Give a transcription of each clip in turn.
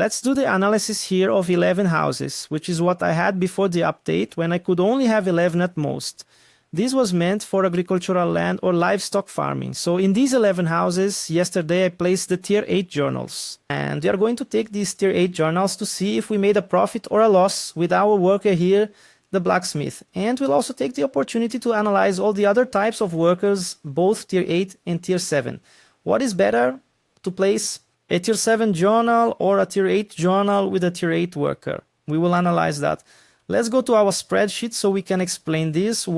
Let's do the analysis here of 11 houses, which is what I had before the update when I could only have 11 at most. This was meant for agricultural land or livestock farming. So in these 11 houses, yesterday I placed the tier 8 journals. And we are going to take these tier 8 journals to see if we made a profit or a loss with our worker here, the blacksmith. And we'll also take the opportunity to analyze all the other types of workers, both tier 8 and tier 7. What is better to place? A tier 7 journal or a tier 8 journal with a tier 8 worker? We will analyze that. Let's go to our spreadsheet so we can explain this.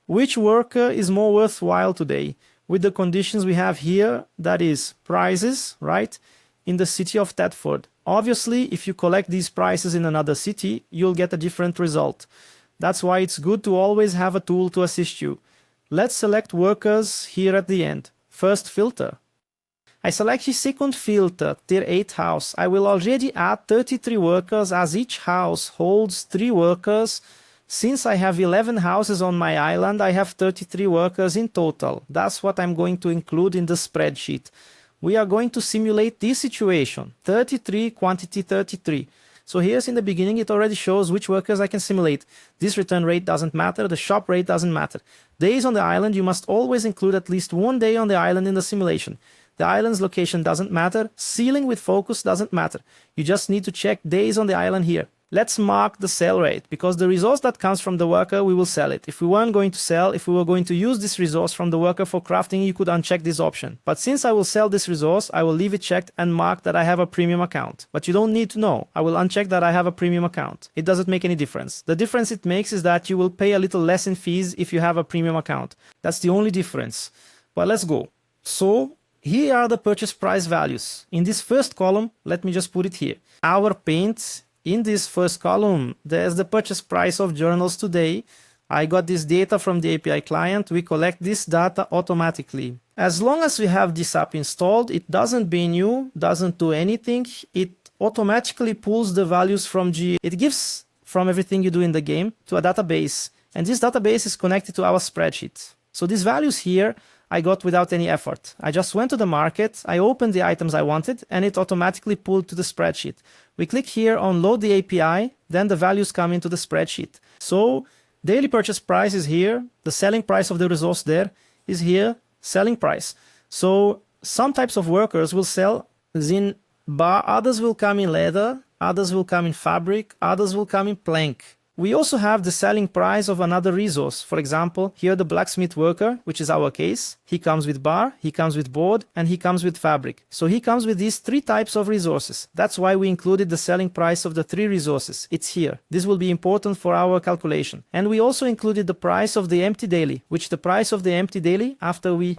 Which worker is more worthwhile today with the conditions we have here, that is prices, right, in the city of Thetford. Obviously, if you collect these prices in another city, you'll get a different result. That's why it's good to always have a tool to assist you. Let's select workers here at the end. First filter. I select the second filter, tier 8 house. I will already add 33 workers as each house holds 3 workers. Since I have 11 houses on my island, I have 33 workers in total. That's what I'm going to include in the spreadsheet. We are going to simulate this situation. 33, quantity 33. So here's in the beginning, it already shows which workers I can simulate. This return rate doesn't matter, the shop rate doesn't matter. Days on the island, you must always include at least 1 day on the island in the simulation. The island's location doesn't matter, ceiling with focus doesn't matter. You just need to check days on the island here. Let's mark the sell rate, because the resource that comes from the worker, we will sell it. If we weren't going to sell, if we were going to use this resource from the worker for crafting, you could uncheck this option. But since I will sell this resource, I will leave it checked and mark that I have a premium account. But you don't need to know. I will uncheck that I have a premium account. It doesn't make any difference. The difference it makes is that you will pay a little less in fees if you have a premium account. That's the only difference. But let's go. So here are the purchase price values. In this first column, let me just put it here. Our paint, in this first column, there's the purchase price of journals today. I got this data from the API client. We collect this data automatically. As long as we have this app installed, it doesn't bin you, doesn't do anything. It automatically pulls the values from It gives from everything you do in the game to a database. And this database is connected to our spreadsheet. So these values here, I got without any effort. I just went to the market, I opened the items I wanted, and it automatically pulled to the spreadsheet. We click here on load the API, then the values come into the spreadsheet. So daily purchase price is here, the selling price of the resource there is here, selling price. So some types of workers will sell in bar, others will come in leather, others will come in fabric, others will come in plank. We also have the selling price of another resource. For example, here the blacksmith worker, which is our case. He comes with bar, he comes with board, and he comes with fabric. So he comes with these 3 types of resources. That's why we included the selling price of the 3 resources. It's here. This will be important for our calculation. And we also included the price of the empty daily, which the price of the empty daily, after we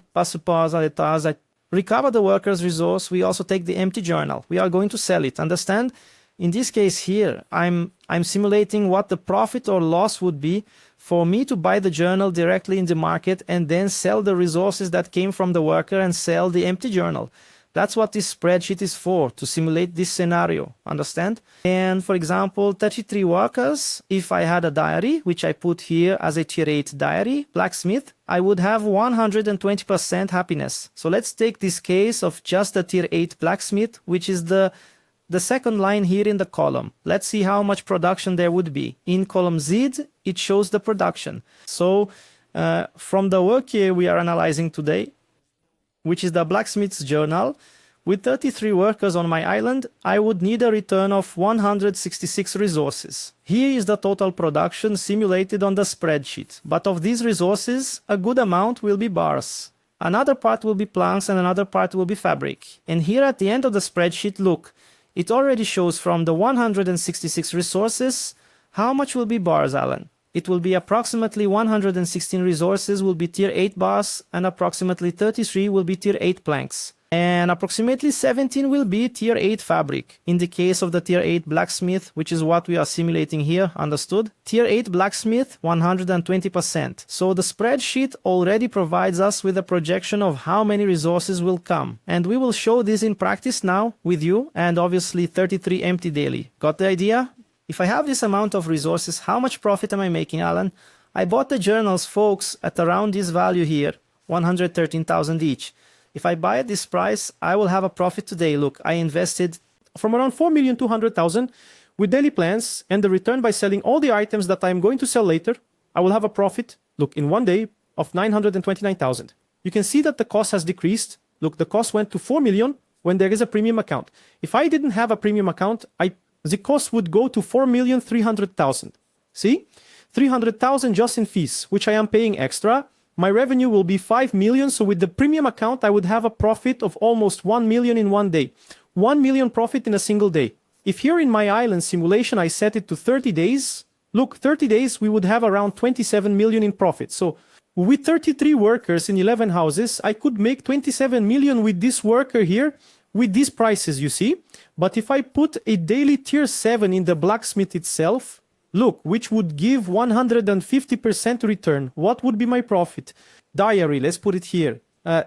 recover the worker's resource, we also take the empty journal. We are going to sell it, understand? In this case here, I'm simulating what the profit or loss would be for me to buy the journal directly in the market and then sell the resources that came from the worker and sell the empty journal. That's what this spreadsheet is for, to simulate this scenario, understand? And for example, 33 workers, if I had a diary, which I put here as a tier 8 diary, blacksmith, I would have 120% happiness. So let's take this case of just a tier 8 blacksmith, which is the second line here in the column. Let's see how much production there would be. In column Z, it shows the production. So from the work here we are analyzing today, which is the blacksmith's journal, with 33 workers on my island, I would need a return of 166 resources. Here is the total production simulated on the spreadsheet. But of these resources, a good amount will be bars. Another part will be planks and another part will be fabric. And here at the end of the spreadsheet, look, it already shows from the 166 resources how much will be bars, Alan. It will be approximately 116 resources will be tier 8 bars and approximately 33 will be tier 8 planks. And approximately 17 will be tier 8 fabric. In the case of the tier 8 blacksmith, which is what we are simulating here, understood? Tier 8 blacksmith, 120%. So the spreadsheet already provides us with a projection of how many resources will come. And we will show this in practice now with you, and obviously 33 empty daily. Got the idea? If I have this amount of resources, how much profit am I making, Alan? I bought the journals, folks, at around this value here, 113,000 each. If I buy at this price, I will have a profit today. Look, I invested from around 4,200,000 with daily plans and the return by selling all the items that I'm going to sell later, I will have a profit, look, in one day of 929,000. You can see that the cost has decreased. Look, the cost went to 4 million when there is a premium account. If I didn't have a premium account, the cost would go to 4,300,000. See? 300,000 just in fees, which I am paying extra. My revenue will be 5 million. So with the premium account, I would have a profit of almost 1 million in one day. 1 million profit in a single day. If here in my island simulation, I set it to 30 days, look, 30 days, we would have around 27 million in profit. So with 33 workers in 11 houses, I could make 27 million with this worker here, with these prices, you see. But if I put a daily tier 7 in the blacksmith itself, look, which would give 150% return, what would be my profit? Diary, let's put it here.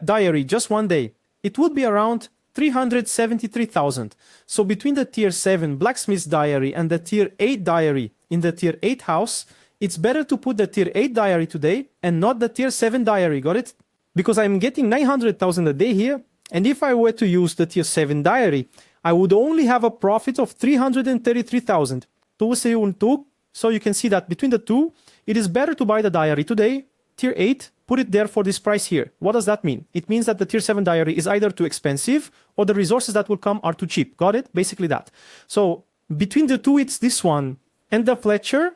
Diary, just one day. It would be around 373,000. So between the tier 7 blacksmith's diary and the tier 8 diary in the tier 8 house, it's better to put the tier 8 diary today and not the tier 7 diary, got it? Because I'm getting 900,000 a day here, and if I were to use the tier 7 diary, I would only have a profit of 333,000. So you can see that between the two, it is better to buy the diary today, tier 8, put it there for this price here. What does that mean? It means that the tier 7 diary is either too expensive or the resources that will come are too cheap. Got it? Basically that. So between the two, it's this one. And the Fletcher,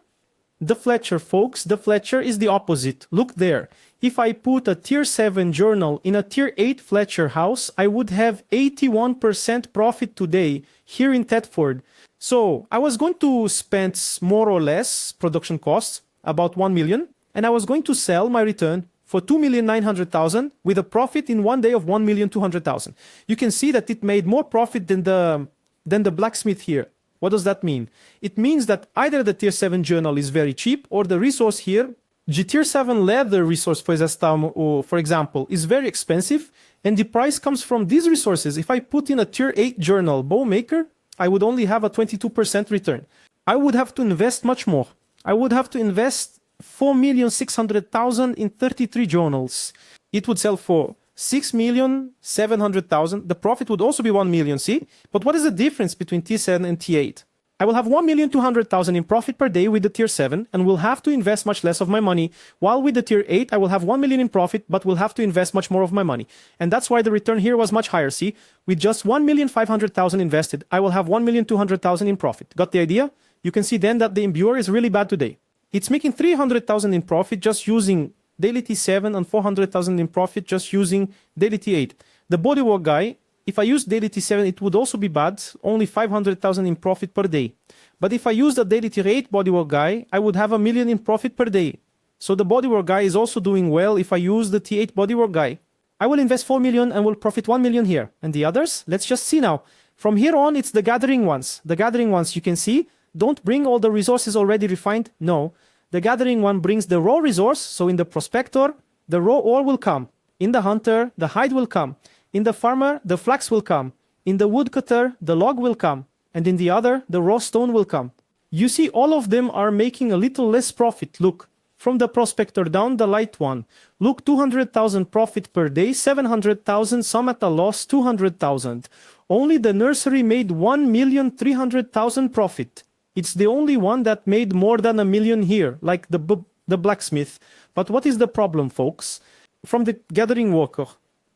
folks, the Fletcher is the opposite. Look there. If I put a tier 7 journal in a tier 8 Fletcher house, I would have 81% profit today here in Thetford. So I was going to spend more or less production costs, about 1 million, and I was going to sell my return for 2,900,000 with a profit in one day of 1,200,000. You can see that it made more profit than the blacksmith here. What does that mean? It means that either the tier 7 journal is very cheap or the resource here, the tier 7 leather resource, for example, is very expensive and the price comes from these resources. If I put in a tier 8 journal bowmaker, I would only have a 22% return. I would have to invest much more. I would have to invest 4,600,000 in 33 journals. It would sell for 6,700,000. The profit would also be 1 million, see? But what is the difference between T7 and T8? I will have 1,200,000 in profit per day with the tier 7 and will have to invest much less of my money, while with the tier 8 I will have 1 million in profit but will have to invest much more of my money. And that's why the return here was much higher, see? With just 1,500,000 invested, I will have 1,200,000 in profit. Got the idea? You can see then that the imbuer is really bad today. It's making 300,000 in profit just using daily T7 and 400,000 in profit just using daily T8. The bodywork guy, if I use daily T7, it would also be bad, only 500,000 in profit per day. But if I use the daily T8 bodywork guy, I would have 1 million in profit per day. So the bodywork guy is also doing well if I use the T8 bodywork guy. I will invest 4 million and will profit 1 million here. And the others, let's just see now. From here on, it's the gathering ones. The gathering ones, you can see, don't bring all the resources already refined. No. The gathering one brings the raw resource. So in the prospector, the raw ore will come. In the hunter, the hide will come. In the farmer, the flax will come. In the woodcutter, the log will come. And in the other, the raw stone will come. You see, all of them are making a little less profit. Look, from the prospector down, the light one. Look, 200,000 profit per day, 700,000, some at a loss, 200,000. Only the nursery made 1,300,000 profit. It's the only one that made more than 1 million here, like the blacksmith. But what is the problem, folks? From the gathering worker,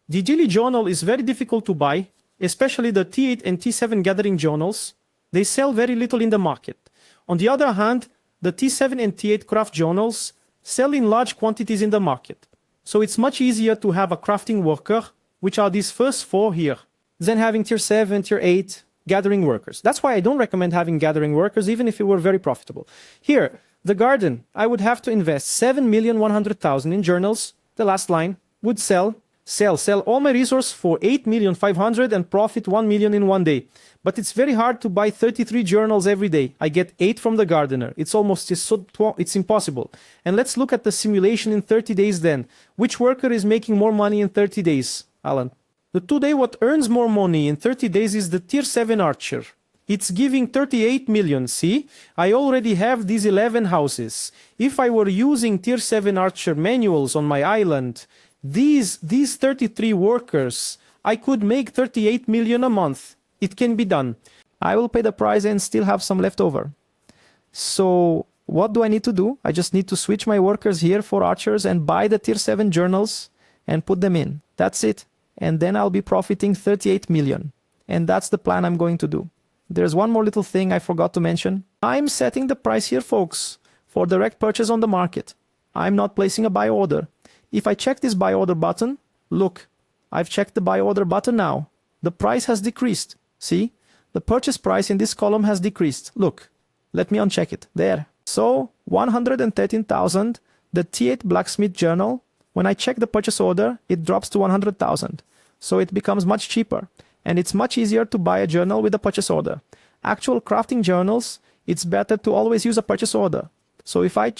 the daily journal is very difficult to buy, especially the T8 and T7 gathering journals. They sell very little in the market. On the other hand, the T7 and T8 craft journals sell in large quantities in the market. So it's much easier to have a crafting worker, which are these first 4 here, than having tier 7, tier 8, gathering workers. That's why I don't recommend having gathering workers, even if it were very profitable. Here, the garden, I would have to invest 7,100,000 in journals. The last line would sell all my resource for 8,500,000 and profit 1 million in one day. But it's very hard to buy 33 journals every day. I get 8 from the gardener. It's impossible. And let's look at the simulation in 30 days then. Which worker is making more money in 30 days, Alan? Today what earns more money in 30 days is the tier 7 archer. It's giving 38 million, see? I already have these 11 houses. If I were using tier 7 archer manuals on my island, these 33 workers, I could make 38 million a month. It can be done. I will pay the price and still have some left over. So what do I need to do? I just need to switch my workers here for archers and buy the tier 7 journals and put them in. That's it. And then I'll be profiting 38 million. And that's the plan I'm going to do. There's one more little thing I forgot to mention. I'm setting the price here, folks, for direct purchase on the market. I'm not placing a buy order. If I check this buy order button, look, I've checked the buy order button now. The price has decreased. See? The purchase price in this column has decreased. Look, let me uncheck it. There. So 113,000, the T8 blacksmith journal, when I check the purchase order, it drops to 100,000. So it becomes much cheaper. And it's much easier to buy a journal with a purchase order. Actual crafting journals, it's better to always use a purchase order. So if I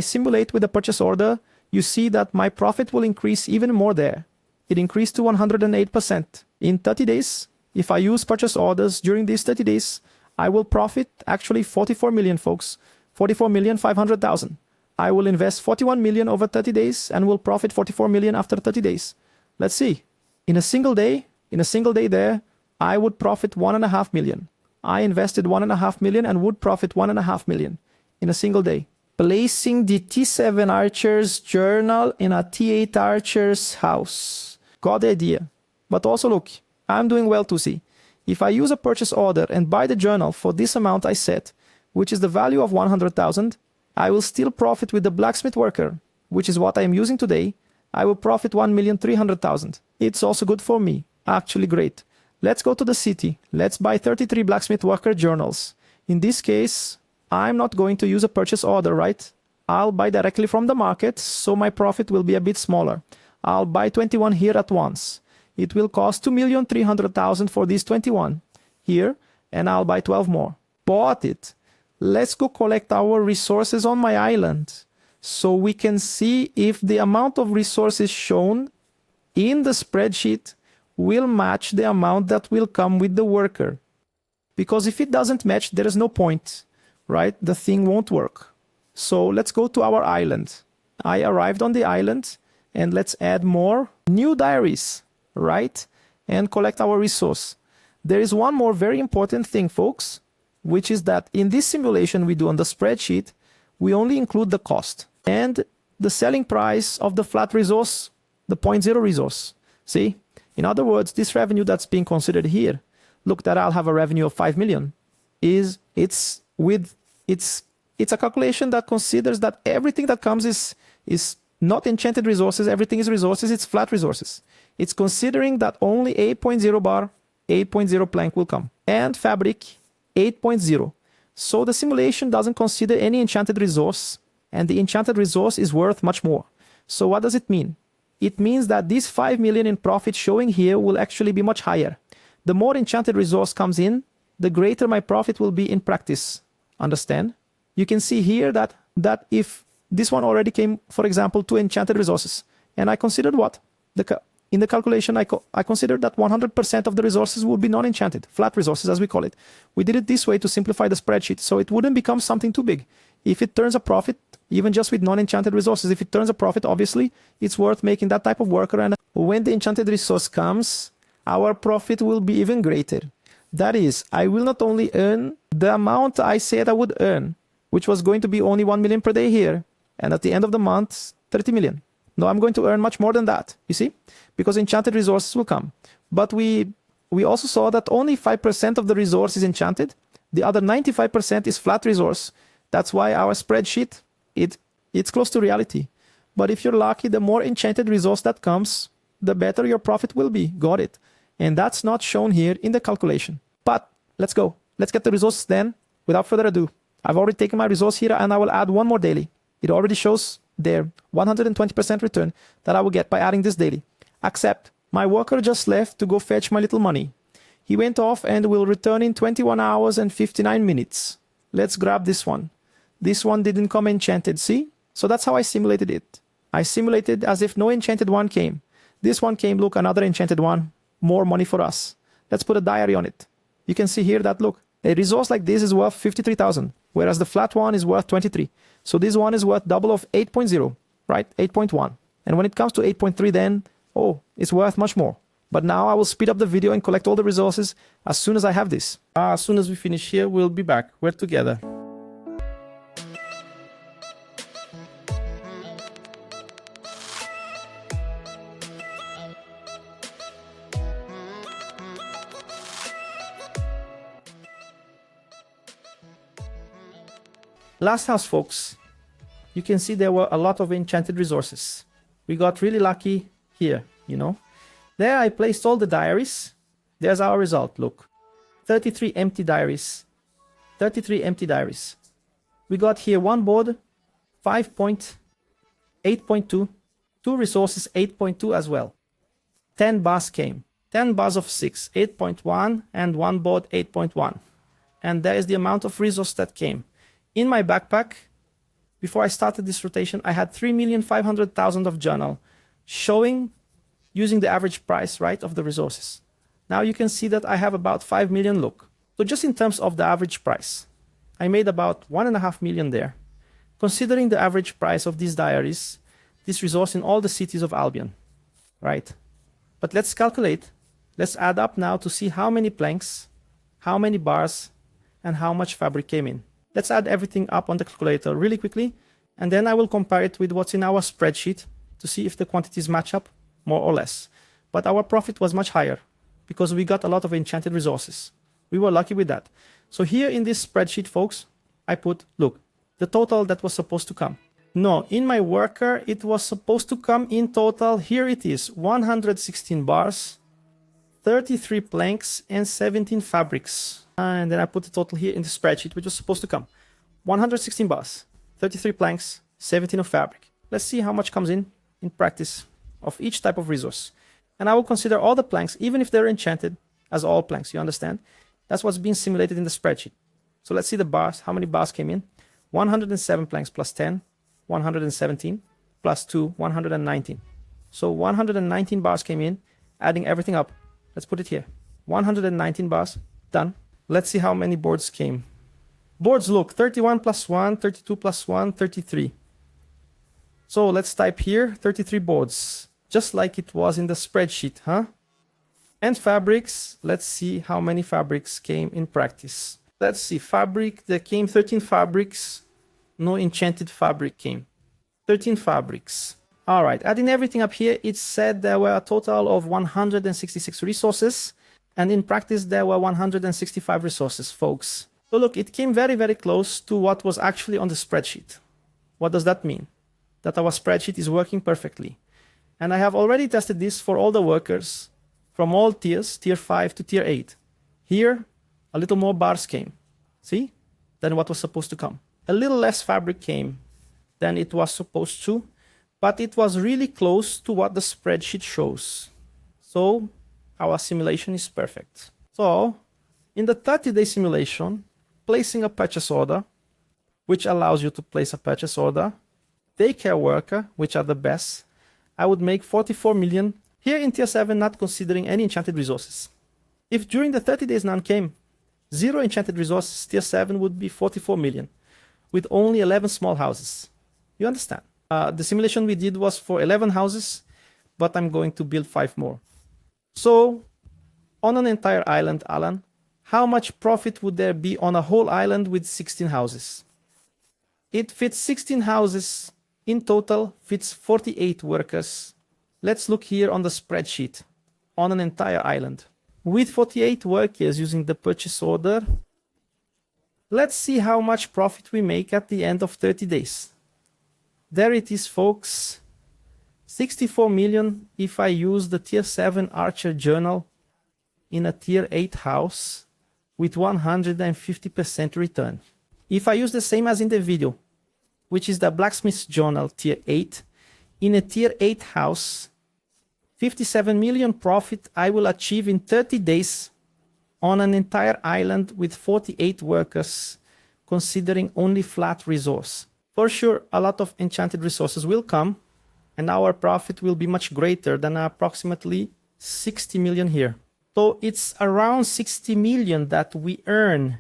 simulate with a purchase order, you see that my profit will increase even more there. It increased to 108%. In 30 days, if I use purchase orders during these 30 days, I will profit actually 44 million, folks. 44,500,000. I will invest 41 million over 30 days and will profit 44 million after 30 days. Let's see. In a single day there, I would profit 1.5 million. I invested 1.5 million and would profit 1.5 million in a single day. Placing the T7 archers journal in a T8 archers house. Got the idea. But also look, I'm doing well to see. If I use a purchase order and buy the journal for this amount I set, which is the value of 100,000, I will still profit with the blacksmith worker, which is what I am using today. I will profit 1,300,000. It's also good for me. Actually great. Let's go to the city. Let's buy 33 blacksmith worker journals. In this case, I'm not going to use a purchase order, right? I'll buy directly from the market, so my profit will be a bit smaller. I'll buy 21 here at once. It will cost 2,300,000 for these 21 here, and I'll buy 12 more. Bought it. Let's go collect our resources on my island so we can see if the amount of resources shown in the spreadsheet will match the amount that will come with the worker. Because if it doesn't match, there is no point, right? The thing won't work. So let's go to our island. I arrived on the island and let's add more new diaries, right? And collect our resource. There is one more very important thing, folks, which is that in this simulation we do on the spreadsheet, we only include the cost and the selling price of the flat resource, the 0.0 resource. See? In other words, this revenue that's being considered here, look, that I'll have a revenue of 5 million, it's a calculation that considers that everything that comes is not enchanted resources, everything is resources, it's flat resources. It's considering that only 8.0 bar, 8.0 plank will come, and fabric 8.0. So the simulation doesn't consider any enchanted resource, and the enchanted resource is worth much more. So what does it mean? It means that this 5 million in profit showing here will actually be much higher. The more enchanted resource comes in, the greater my profit will be in practice. Understand? You can see here that if this one already came, for example, 2 enchanted resources, and I considered what? In the calculation, I considered that 100% of the resources would be non-enchanted, flat resources as we call it. We did it this way to simplify the spreadsheet, so it wouldn't become something too big. If it turns a profit, even just with non-enchanted resources, if it turns a profit, obviously, it's worth making that type of worker. And when the enchanted resource comes, our profit will be even greater. That is, I will not only earn the amount I said I would earn, which was going to be only 1 million per day here, and at the end of the month, 30 million. No, I'm going to earn much more than that, you see? Because enchanted resources will come. But we also saw that only 5% of the resource is enchanted. The other 95% is flat resource. That's why our spreadsheet, it's close to reality. But if you're lucky, the more enchanted resource that comes, the better your profit will be. Got it? And that's not shown here in the calculation. But let's go. Let's get the resources then. Without further ado, I've already taken my resource here and I will add one more daily. It already shows there 120% return that I will get by adding this daily. Except my worker just left to go fetch my little money. He went off and will return in 21 hours and 59 minutes. Let's grab this one. This one didn't come enchanted, see? So that's how I simulated it. I simulated as if no enchanted one came. This one came, look, another enchanted one. More money for us. Let's put a diary on it. You can see here that, look, a resource like this is worth 53,000, whereas the flat one is worth 23. So this one is worth double of 8.0, right? 8.1. And when it comes to 8.3 then, oh, it's worth much more. But now I will speed up the video and collect all the resources as soon as I have this. As soon as we finish here, we'll be back. We're together. Last house, folks. You can see there were a lot of enchanted resources. We got really lucky here, you know. There I placed all the diaries. There's our result, look. 33 empty diaries. 33 empty diaries. We got here one board, 5.8.2. Two resources, 8.2 as well. 10 bars came. 10 bars of 6, 8.1, and one board, 8.1. And there is the amount of resource that came. In my backpack, before I started this rotation, I had 3,500,000 of journal showing using the average price, right, of the resources. Now you can see that I have about 5 million, look. So just in terms of the average price, I made about 1.5 million there. Considering the average price of these diaries, this resource in all the cities of Albion, right? But let's calculate. Let's add up now to see how many planks, how many bars, and how much fabric came in. Let's add everything up on the calculator really quickly, and then I will compare it with what's in our spreadsheet to see if the quantities match up more or less. But our profit was much higher because we got a lot of enchanted resources. We were lucky with that. So here in this spreadsheet, folks, I put, look, the total that was supposed to come. No, in my worker, it was supposed to come in total. Here it is, 116 bars, 33 planks, and 17 fabrics. And then I put the total here in the spreadsheet, which was supposed to come. 116 bars, 33 planks, 17 of fabric. Let's see how much comes in practice of each type of resource. And I will consider all the planks, even if they're enchanted, as all planks, you understand? That's what's being simulated in the spreadsheet. So let's see the bars, how many bars came in. 107 planks plus 10, 117, plus 2, 119. So 119 bars came in, adding everything up. Let's put it here. 119 bars, done. Let's see how many boards came. Boards, look, 31 plus 1, 32 plus 1, 33. So let's type here 33 boards, just like it was in the spreadsheet, huh? And fabrics, let's see how many fabrics came in practice. Let's see, fabric, there came 13 fabrics, no enchanted fabric came. 13 fabrics. All right, adding everything up here, it said there were a total of 166 resources. And in practice, there were 165 resources, folks. So look, it came very, very close to what was actually on the spreadsheet. What does that mean? That our spreadsheet is working perfectly. And I have already tested this for all the workers from all tiers, tier 5 to tier 8. Here, a little more bars came, see, than what was supposed to come. A little less fabric came than it was supposed to, but it was really close to what the spreadsheet shows. So our simulation is perfect. So in the 30-day simulation, placing a purchase order, which allows you to place a purchase order, daycare worker, which are the best, I would make 44 million. Here in tier 7, not considering any enchanted resources. If during the 30 days none came, 0 enchanted resources, tier 7 would be 44 million, with only 11 small houses. You understand? The simulation we did was for 11 houses, but I'm going to build 5 more. So, on an entire island, Alan, how much profit would there be on a whole island with 16 houses? It fits 16 houses in total, fits 48 workers. Let's look here on the spreadsheet, on an entire island. With 48 workers using the purchase order, let's see how much profit we make at the end of 30 days. There it is, folks. 64 million if I use the tier 7 Archer journal in a tier 8 house with 150% return. If I use the same as in the video, which is the blacksmith journal tier 8, in a tier 8 house, 57 million profit I will achieve in 30 days on an entire island with 48 workers, considering only flat resource. For sure, a lot of enchanted resources will come, and our profit will be much greater than approximately 60 million here. So it's around 60 million that we earn.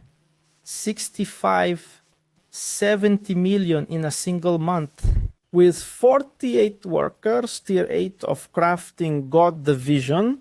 65, 70 million in a single month. With 48 workers, tier 8 of crafting got the vision.